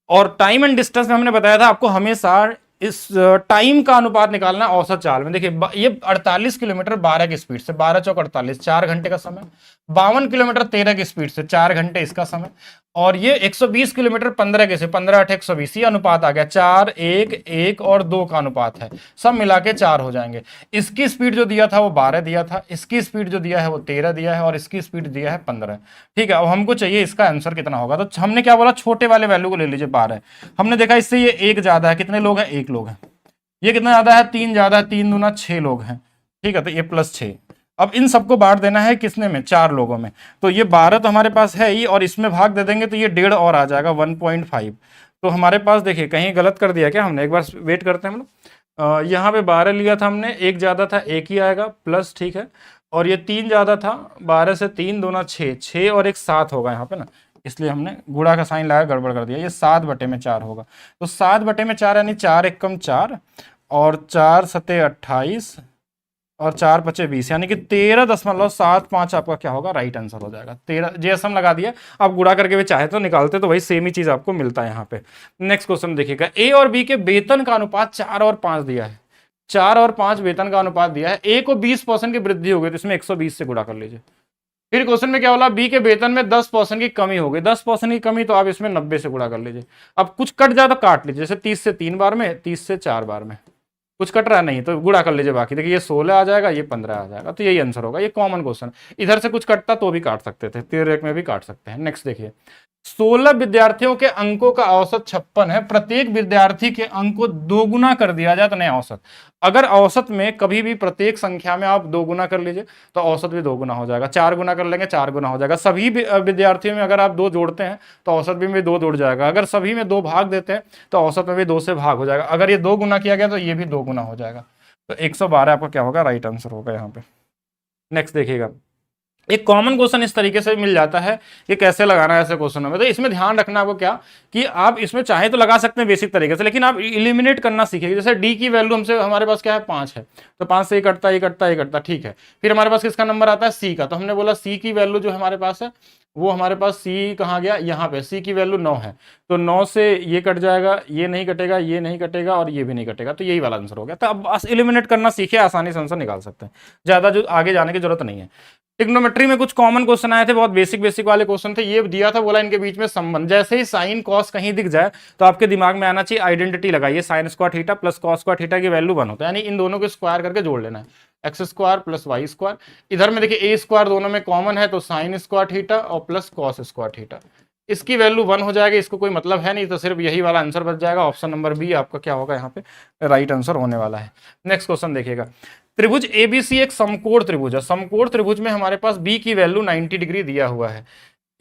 और टाइम एंड डिस्टेंस में हमने बताया था आपको हमेशा इस टाइम का अनुपात निकालना औसत चाल में। देखिए ये 48 किलोमीटर 12 की स्पीड से, 12 चौक 48, 4 घंटे का समय, 52 किलोमीटर 13 की स्पीड से, 4 घंटे इसका समय, और ये 120 किलोमीटर 15 के से, 15 8 120, ये अनुपात आ गया 4 1 1 और 2 का अनुपात है, सब मिला के 4 हो जाएंगे। इसकी स्पीड जो दिया था वो 12 दिया था, इसकी स्पीड जो दिया है वो 13 दिया है, और इसकी स्पीड दिया है 15। ठीक है, अब हमको चाहिए इसका आंसर कितना होगा, तो हमने क्या बोला छोटे वाले वैल्यू को ले लीजिए 12, हमने देखा इससे ये 1 ज्यादा है, कितने लोग हैं 1 लोग हैं, ये कितना ज्यादा है 3 ज्यादा है, 3 दूना 6 लोग हैं। ठीक है, तो ये +6, अब इन सबको बांट देना है किसने में, 4 लोगों में, तो ये 12 तो हमारे पास है ही, और इसमें भाग दे देंगे तो ये 1.5 और आ जाएगा 1.5। तो हमारे पास देखिए कहीं गलत कर दिया क्या हमने, एक बार वेट करते हैं हम लोग। यहाँ पे 12 लिया था हमने, 1 ज्यादा था 1 ही आएगा प्लस, ठीक है, और ये 3 ज्यादा था, 12 से 3 दूना 6, 6 और 1 7 होगा यहाँ पे ना, इसलिए हमने गुणा का साइन लगा गड़बड़ कर दिया, ये 7/4 होगा। तो 7/4 यानी 4 1 कम 4 और 4 7 28 और 4 5 20, यानी कि 13.75 आपका क्या होगा राइट आंसर हो जाएगा। 13 जेएसएम लगा दिया, आप गुणा करके भी चाहे तो निकालते तो वही सेम ही चीज आपको मिलता है यहाँ पे। नेक्स्ट क्वेश्चन देखिएगा, ए और बी के वेतन का अनुपात 4 और 5 दिया है, 4 और 5 वेतन का अनुपात दिया है, ए को 20% की वृद्धि हो गई तो इसमें 120 से गुणा कर लीजिए। फिर क्वेश्चन में क्या बोला, बी के वेतन में 10% की कमी हो गई, 10% की कमी, तो आप इसमें 90 से गुणा कर लीजिए। अब कुछ कट जाए तो काट लीजिए, जैसे 30 से 3 बार में, 30 से 4 बार में, कुछ कट रहा नहीं तो गुणा कर लीजिए बाकी, देखिए ये 16 आ जाएगा, ये 15 आ जाएगा, तो यही आंसर होगा। ये कॉमन क्वेश्चन, इधर से कुछ कटता तो भी काट सकते थे, तिरक में भी काट सकते हैं। नेक्स्ट देखिए, 16 विद्यार्थियों के अंकों का औसत 56 है, प्रत्येक विद्यार्थी के अंक को 2 गुना कर दिया जाए तो नया औसत। अगर औसत में कभी भी प्रत्येक संख्या में आप 2 गुना कर लीजिए तो औसत भी 2 गुना हो जाएगा, 4 गुना कर लेंगे 4 गुना हो जाएगा, सभी विद्यार्थियों में अगर आप 2 जोड़ते हैं तो औसत में भी 2 जुड़ जाएगा, अगर सभी में 2 भाग देते हैं तो औसत में भी 2 से भाग हो जाएगा, अगर ये 2 गुना किया गया तो ये भी 2 गुना हो जाएगा। तो 112 आपका क्या होगा राइट आंसर होगा यहाँ पे। नेक्स्ट देखिएगा, एक कॉमन क्वेश्चन इस तरीके से मिल जाता है कि कैसे लगाना है ऐसे क्वेश्चनों में, तो इसमें ध्यान रखना आपको क्या कि आप इसमें चाहे तो लगा सकते हैं बेसिक तरीके से, लेकिन आप इलिमिनेट करना सीखिए। जैसे डी की वैल्यू हमसे हमारे पास क्या है 5 है, तो 5 से ये कटता ये कटता ये कटता, ठीक है। फिर हमारे पास किसका नंबर आता है सी का, तो हमने बोला सी की वैल्यू जो हमारे पास है वो हमारे पास सी कहाँ गया, यहाँ पे सी की वैल्यू 9 है, तो 9 से ये कट जाएगा, ये नहीं कटेगा, ये नहीं कटेगा और ये भी नहीं कटेगा, तो यही वाला आंसर हो गया। तो अब बस इलिमिनेट करना सीखे, आसानी से आंसर निकाल सकते हैं, ज्यादा जो आगे जाने की जरूरत नहीं है। ट्रिग्नोमेट्री में कुछ कॉमन क्वेश्चन आए थे, बहुत बेसिक वाले क्वेश्चन थे, ये दिया था बोला इनके बीच में संबंध, जैसे ही साइन कॉस कहीं दिख जाए तो आपके दिमाग में आना चाहिए आइडेंटिटी लगाइए, sine square theta plus cos square theta की वैल्यू 1 होता है, यानी इन दोनों को स्क्वायर करके जोड़ लेना है, X square plus Y square. इधर में देखिए ए स्क्वायर दोनों में कॉमन है, तो साइन स्क्वायर थीटा और प्लस कॉस स्क्वायर थीटा, इसकी वैल्यू 1 हो जाएगी, इसको कोई मतलब है नहीं, तो सिर्फ यही वाला आंसर बच जाएगा। ऑप्शन नंबर बी आपका क्या होगा यहाँ पे राइट आंसर होने वाला है। नेक्स्ट क्वेश्चन देखिएगा, त्रिभुज एबीसी एक समकोण त्रिभुज है, समकोण त्रिभुज में हमारे पास बी की वैल्यू 90 डिग्री दिया हुआ है,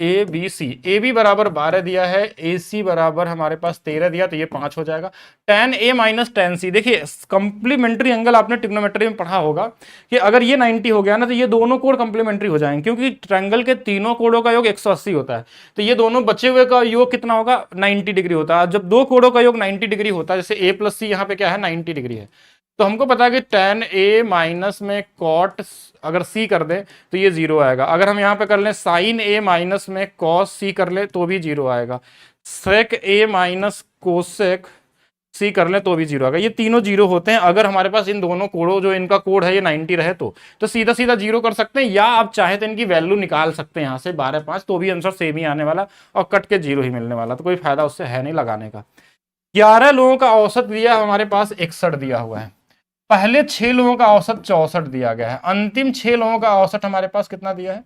A B C, A B बराबर 12 दिया है, ए सी बराबर हमारे पास 13 दिया, तो ये 5 हो जाएगा। tan ए माइनस tan सी, देखिए कंप्लीमेंट्री एंगल आपने ट्रिग्नोमेट्री में पढ़ा होगा कि अगर ये 90 हो गया ना तो ये दोनों कोण कंप्लीमेंट्री हो जाएंगे, क्योंकि ट्रायंगल के तीनों कोणों का योग 180 होता है, तो ये दोनों बचे हुए का योग कितना होगा 90 डिग्री होता है। जब दो कोणों का योग 90 डिग्री होता है, जैसे ए प्लस सी यहाँ पे क्या है 90 डिग्री है, तो हमको पता है कि tan ए माइनस में कॉट अगर सी कर दे तो ये 0 आएगा, अगर हम यहाँ पे कर लें साइन ए माइनस में कॉस सी कर ले तो भी 0 आएगा, सेक ए माइनस कोसेक सी कर ले तो भी जीरो आएगा। ये तीनों जीरो होते हैं अगर हमारे पास इन दोनों कोडों, जो इनका कोड है ये 90 रहे तो सीधा सीधा जीरो कर सकते हैं, या आप चाहे तो इनकी वैल्यू निकाल सकते हैं यहाँ से 12/5, तो भी आंसर सेम ही आने वाला और कट के जीरो ही मिलने वाला, तो कोई फायदा उससे है नहीं लगाने का। 11 लोगों का औसत दिया हमारे पास 61 दिया हुआ है, पहले 6 लोगों का औसत 64 दिया गया है, अंतिम 6 लोगों का औसत हमारे पास कितना दिया है,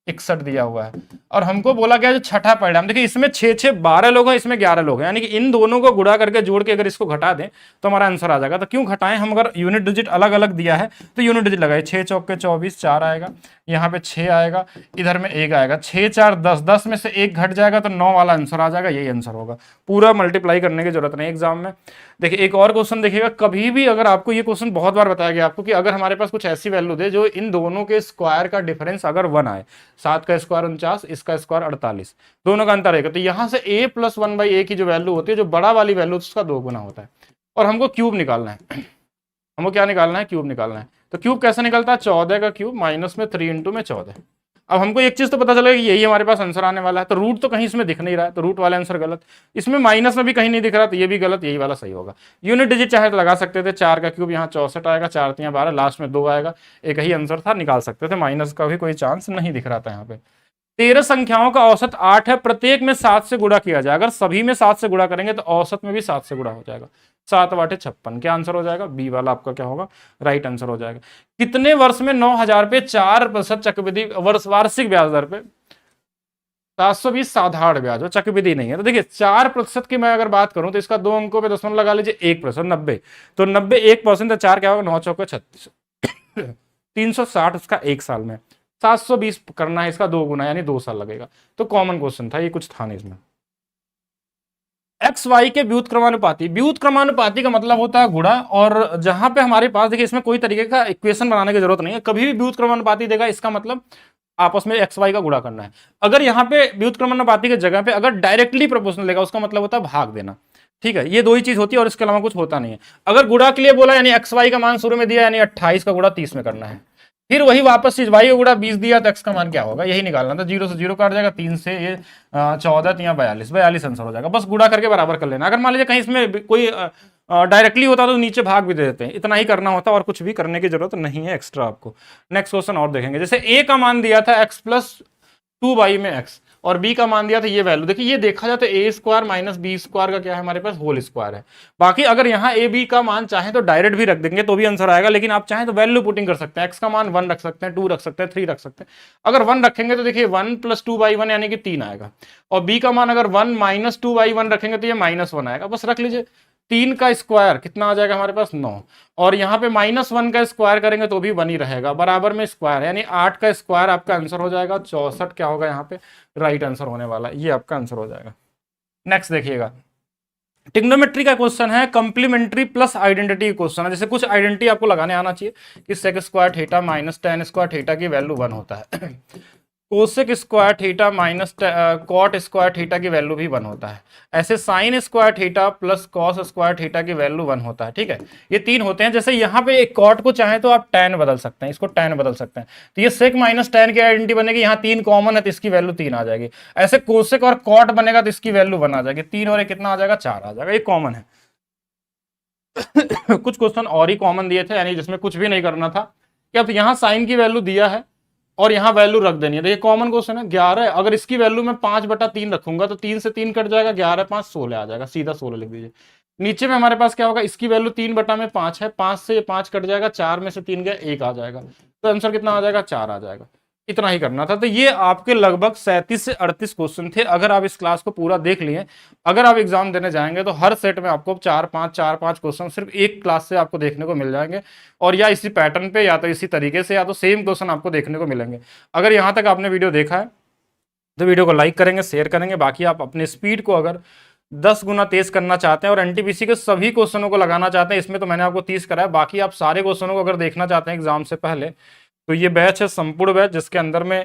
61 दिया हुआ है। और हमको बोला गया जो छठा परिणाम, देखिए इसमें 6 6 12 लोग हैं, इसमें 11 लोग हैं, यानी कि इन दोनों को गुणा करके जोड़ के अगर इसको घटा दें तो हमारा आंसर आ जाएगा। तो क्यों घटाएं हम, अगर यूनिट डिजिट अलग अलग दिया है तो यूनिट डिजिट लगाए, 6 चौके 24 4 आएगा, यहाँ पे 6 आएगा, इधर में 1 आएगा, 6 4 10, 10 में से 1 घट जाएगा तो 9 वाला आंसर आ जाएगा, यही आंसर होगा। पूरा मल्टीप्लाई करने की जरूरत नहीं एग्जाम में। देखिए एक और क्वेश्चन देखिएगा, कभी भी अगर आपको ये क्वेश्चन बहुत बार बताया गया आपको कि अगर हमारे पास कुछ ऐसी वैल्यू दे जो इन दोनों के स्क्वायर का डिफरेंस अगर 1 आए, 7 का स्क्वायर 49, इसका स्क्वायर 48, दोनों का अंतर रहेगा, तो यहां से a + 1/a की जो वैल्यू होती है, जो बड़ा वाली वैल्यू उसका 2 गुना होता है, और हमको क्यूब निकालना है। हमको क्या निकालना है, क्यूब निकालना है। तो क्यूब कैसे निकलता है, 14 का क्यूब माइनस में 3 इंटू में 14। अब हमको एक चीज तो पता चलेगा कि यही हमारे पास आंसर आने वाला है, तो रूट तो कहीं इसमें दिख नहीं रहा है, तो रूट वाला आंसर गलत, इसमें माइनस में भी कहीं नहीं दिख रहा, तो ये भी गलत, यही वाला सही होगा। यूनिट डिजिट चाहे तो लगा सकते थे, 4 का क्यूब यहाँ 64 आएगा, 4 3 12, लास्ट में 2 आएगा, एक ही आंसर था, निकाल सकते थे, माइनस का भी कोई चांस नहीं दिख रहा था यहाँ पे। 13 संख्याओं का औसत 8 है, प्रत्येक में 7 से गुणा किया जाए, अगर सभी में 7 से गुणा करेंगे तो औसत में भी 7 से गुणा हो जाएगा, 7 8 56, क्या आंसर हो जाएगा, बी वाला आपका क्या होगा, राइट आंसर हो जाएगा। कितने वर्ष में 9,000 पे 4% चक्रवृद्धि वार्षिक ब्याज दर पे, 720 साधारण ब्याज, चक्रवृद्धि नहीं है। तो देखिए 4% की मैं अगर बात करूं तो इसका 2 अंकों पे दशमलव लगा लीजिए, 1%, 90, तो 90 1%, 4 क्या होगा, 9 चौके 36, 360 उसका 1 साल में, 720 करना है इसका 2 गुना, यानी 2 साल लगेगा। तो कॉमन क्वेश्चन था, ये कुछ था नहीं इसमें। एक्स वाई के व्युत्क्रमानुपाती, व्युत्क्रमानुपाती का मतलब होता है गुणा, और जहां पे हमारे पास देखिए इसमें कोई तरीके का इक्वेशन बनाने की जरूरत नहीं है, कभी भी व्युत्क्रमानुपाती देगा इसका मतलब आपस में एक्स वाई का गुणा करना है। अगर यहाँ पे व्युत्क्रमानुपाती की जगह पे अगर डायरेक्टली प्रोपोर्शनल देगा उसका मतलब होता है भाग देना, ठीक है, ये दो ही चीज होती है और इसके अलावा कुछ होता नहीं है। अगर गुणा के लिए बोला यानी एक्स वाई का मान शुरू में दिया, यानी 28 का गुणा 30 में करना है, फिर वही वापस चीज वाई का गुणा 20 दिया तो एक्स का मान क्या होगा, यही निकालना था, 0 से 0 काट जाएगा, 3 से ये 14, 3 42 आंसर हो जाएगा। बस गुणा करके बराबर कर लेना। अगर मान लीजिए कहीं इसमें कोई डायरेक्टली होता तो नीचे भाग भी दे देते हैं, इतना ही करना होता और कुछ भी करने की जरूरत नहीं है एक्स्ट्रा आपको। नेक्स्ट क्वेश्चन और देखेंगे, जैसे ए का मान दिया था x + 2y में x, और b का मान दिया था ये वैल्यू, देखिए ये देखा जाए तो a² - b² का क्या है हमारे पास, होल स्क्वायर है। बाकी अगर यहाँ a b का मान चाहे तो डायरेक्ट भी रख देंगे तो भी आंसर आएगा, लेकिन आप चाहें तो वैल्यू पुटिंग कर सकते हैं, x का मान 1 रख सकते हैं, 2 रख सकते हैं, 3 रख सकते हैं। अगर 1 रखेंगे तो देखिए 1 + 2/1 यानी कि 3 आएगा, और b का मान अगर 1 - 2/1 रखेंगे तो ये -1 आएगा, बस रख लीजिए। 3 का स्क्वायर कितना आ जाएगा हमारे पास, 9, और यहाँ पे -1 का स्क्वायर करेंगे तो भी 1 ही रहेगा, बराबर में स्क्वायर, यानी 8 का स्क्वायर आपका आंसर हो जाएगा 64, क्या होगा यहाँ पे राइट आंसर होने वाला है, ये आपका आंसर हो जाएगा। नेक्स्ट देखिएगा, ट्रिग्नोमेट्री का क्वेश्चन है, कंप्लीमेंट्री प्लस आइडेंटिटी क्वेश्चन है। जैसे कुछ आइडेंटिटी आपको लगाने आना चाहिए कि sec² थीटा - tan² थीटा की वैल्यू 1 होता है, cosec² थीटा - cot² थीटा की वैल्यू भी 1 होता है, ऐसे sin² थीटा + cos² थीटा की वैल्यू 1 होता है, ठीक है, ये 3 होते हैं। जैसे यहाँ पे एक cot को चाहे तो आप tan बदल सकते हैं, इसको tan बदल सकते हैं, तो ये sec - tan की आइडेंटिटी बनेगी, यहाँ 3 कॉमन है तो इसकी वैल्यू 3 आ जाएगी। ऐसे cosec और cot बनेगा तो इसकी वैल्यू 1 आ जाएगी, 3 और 1 कितना आ जाएगा, 4 आ जाएगा, ये कॉमन है। कुछ क्वेश्चन और ही कॉमन दिए थे, यानी जिसमें कुछ भी नहीं करना था कि अब यहाँ साइन की वैल्यू दिया है और यहाँ वैल्यू रख देनी है। देखिए कॉमन क्वेश्चन है 11, अगर इसकी वैल्यू मैं 5/3 रखूंगा तो 3 से 3 कट जाएगा, 11 5 16 आ जाएगा, सीधा 16 लिख दीजिए। नीचे में हमारे पास क्या होगा, इसकी वैल्यू 3/5 है, 5 से 5 कट जाएगा, 4 में से 3 गया 1 आ जाएगा, तो आंसर कितना आ जाएगा, 4 आ जाएगा। इतना ही करना था। तो ये आपके लगभग 37 से 38 क्वेश्चन थे। अगर आप इस क्लास को पूरा देख लिए, अगर आप एग्जाम देने जाएंगे तो हर सेट में आपको 4-5 क्वेश्चन सिर्फ एक क्लास से आपको देखने को मिल जाएंगे, और या इसी पैटर्न पे या तो इसी तरीके से या तो सेम क्वेश्चन आपको देखने को मिलेंगे। अगर यहाँ तक आपने वीडियो देखा है तो वीडियो को लाइक करेंगे, शेयर करेंगे। बाकी आप अपने स्पीड को अगर 10 गुना तेज करना चाहते हैं और एनटीपीसी के सभी क्वेश्चनों को लगाना चाहते हैं, इसमें तो मैंने आपको 30 कराया, बाकी आप सारे क्वेश्चनों को अगर देखना चाहते हैं एग्जाम से पहले, तो ये बैच है संपूर्ण बैच, जिसके अंदर में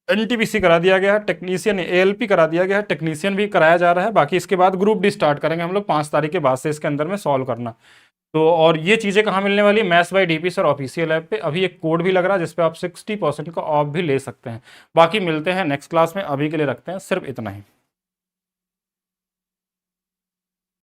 एनटीपीसी करा दिया गया है, टेक्नीशियन एएलपी करा दिया गया है, टेक्नीशियन भी कराया जा रहा है। बाकी इसके बाद ग्रुप डी स्टार्ट करेंगे हम लोग 5 तारीख के बाद से इसके अंदर में सॉल्व करना। तो और ये चीज़ें कहाँ मिलने वाली है, maths by DP sir official app पे। अभी एक कोड भी लग रहा है जिसपे आप 60% का ऑफ भी ले सकते हैं। बाकी मिलते हैं नेक्स्ट क्लास में, अभी के लिए रखते हैं सिर्फ इतना ही।